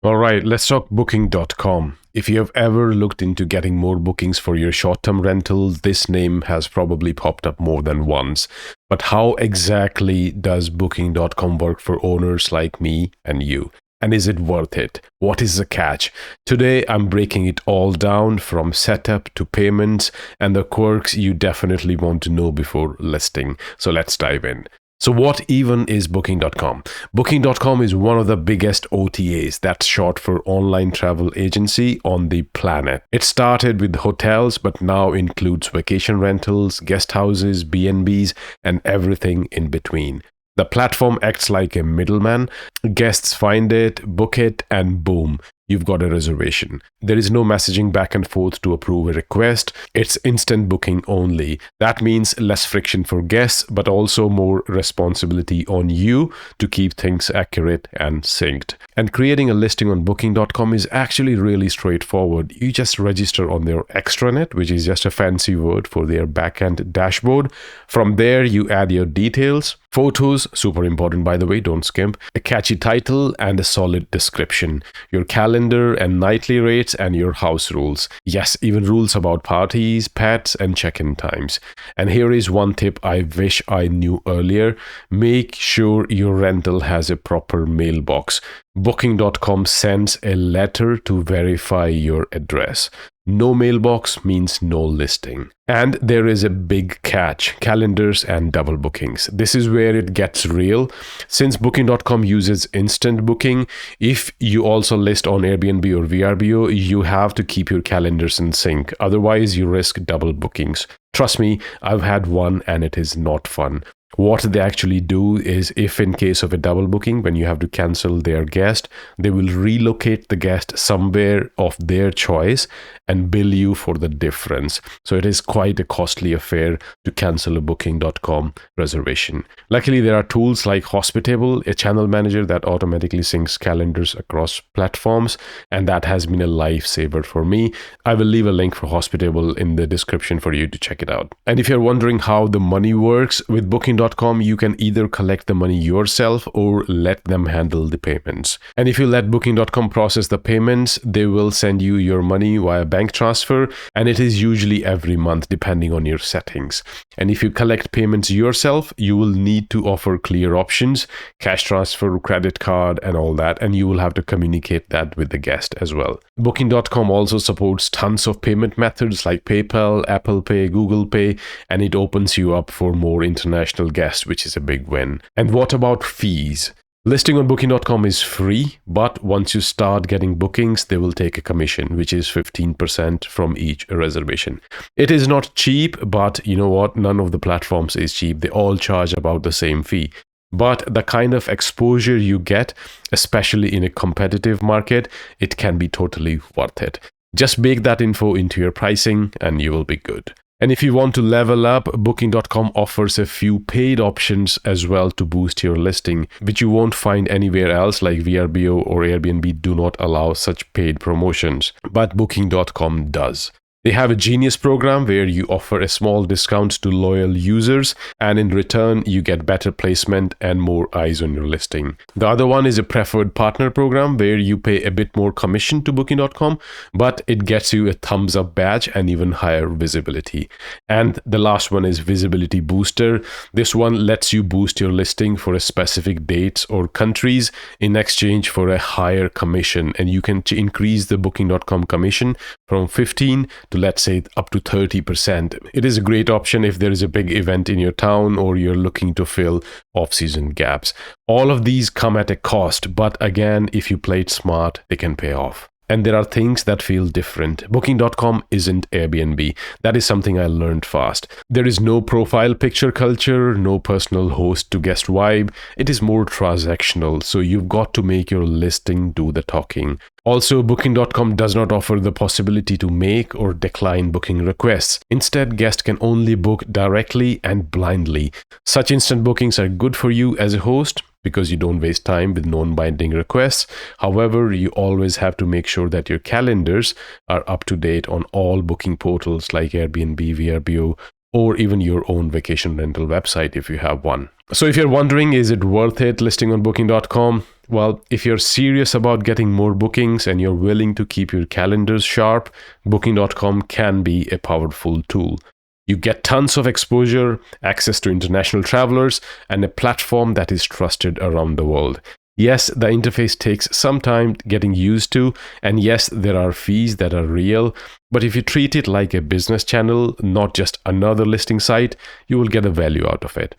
All right, let's talk Booking.com. If you have ever looked into getting more bookings for your short-term rentals, this name has probably popped up more than once. But how exactly does Booking.com work for owners like me and you? And is it worth it? What is the catch? Today, I'm breaking it all down from setup to payments and the quirks you definitely want to know before listing. So let's dive in. So what even is Booking.com? Booking.com is one of the biggest OTAs, that's short for online travel agency, on the planet. It started with hotels, but now includes vacation rentals, guest houses, B&Bs, and everything in between. The platform acts like a middleman. Guests find it, book it, and boom, you've got a reservation. There is no messaging back and forth to approve a request. It's instant booking only. That means less friction for guests, but also more responsibility on you to keep things accurate and synced. And creating a listing on Booking.com is actually really straightforward. You just register on their extranet, which is just a fancy word for their backend dashboard. From there, you add your details, photos, super important by the way, don't skimp, a catchy title, and a solid description, your calendar and nightly rates, and your house rules. Yes, even rules about parties, pets, and check-in times. And here is one tip I wish I knew earlier. Make sure your rental has a proper mailbox. Booking.com sends a letter to verify your address. No mailbox means no listing. And there is a big catch: calendars and double bookings. This is where it gets real. Since Booking.com uses instant booking, if you also list on Airbnb or VRBO, you have to keep your calendars in sync. Otherwise, you risk double bookings. Trust me, I've had one and it is not fun. What they actually do is, if in case of a double booking, when you have to cancel their guest, they will relocate the guest somewhere of their choice and bill you for the difference. So it is quite a costly affair to cancel a Booking.com reservation. Luckily, there are tools like Hospitable, a channel manager that automatically syncs calendars across platforms, and that has been a lifesaver for me. I will leave a link for Hospitable in the description for you to check it out. And if you're wondering how the money works with Booking.com, you can either collect the money yourself or let them handle the payments. And if you let Booking.com process the payments, they will send you your money via bank transfer, and it is usually every month depending on your settings. And if you collect payments yourself, you will need to offer clear options: cash transfer, credit card, and all that, and you will have to communicate that with the guest as well. Booking.com also supports tons of payment methods like PayPal, Apple Pay, Google Pay, and it opens you up for more international guests, which is a big win. And what about fees? Listing on Booking.com is free, but once you start getting bookings, they will take a commission, which is 15% from each reservation. It is not cheap, but you know what? None of the platforms is cheap. They all charge about the same fee. But the kind of exposure you get, especially in a competitive market, it can be totally worth it. Just bake that info into your pricing and you will be good. And if you want to level up, Booking.com offers a few paid options as well to boost your listing, which you won't find anywhere else, like VRBO or Airbnb do not allow such paid promotions, but Booking.com does. They have a Genius program where you offer a small discount to loyal users, and in return, you get better placement and more eyes on your listing. The other one is a preferred partner program where you pay a bit more commission to Booking.com, but it gets you a thumbs up badge and even higher visibility. And the last one is Visibility Booster. This one lets you boost your listing for a specific dates or countries in exchange for a higher commission, and you can increase the Booking.com commission from 15 to, let's say, up to 30%. It is a great option if there is a big event in your town or you're looking to fill off-season gaps. All of these come at a cost, but again, if you play it smart, they can pay off. And there are things that feel different. Booking.com isn't Airbnb. That is something I learned fast. There is no profile picture culture, no personal host to guest vibe. It is more transactional, so you've got to make your listing do the talking. Also, Booking.com does not offer the possibility to make or decline booking requests. Instead, guests can only book directly and blindly. Such instant bookings are good for you as a host because you don't waste time with non-binding requests. However, you always have to make sure that your calendars are up to date on all booking portals like Airbnb, VRBO, or even your own vacation rental website if you have one. So if you're wondering, is it worth it listing on Booking.com? Well, if you're serious about getting more bookings and you're willing to keep your calendars sharp, Booking.com can be a powerful tool. You get tons of exposure, access to international travelers, and a platform that is trusted around the world. Yes, the interface takes some time getting used to, and yes, there are fees that are real, but if you treat it like a business channel, not just another listing site, you will get a value out of it.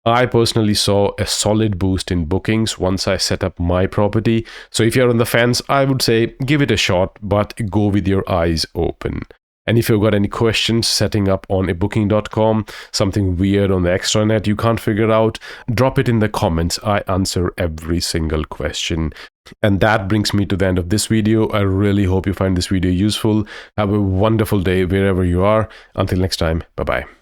I personally saw a solid boost in bookings once I set up my property, so if you're on the fence, I would say give it a shot, but go with your eyes open. And if you've got any questions setting up on a Booking.com, something weird on the extranet you can't figure out, drop it in the comments. I answer every single question. And that brings me to the end of this video. I really hope you find this video useful. Have a wonderful day wherever you are. Until next time, bye-bye.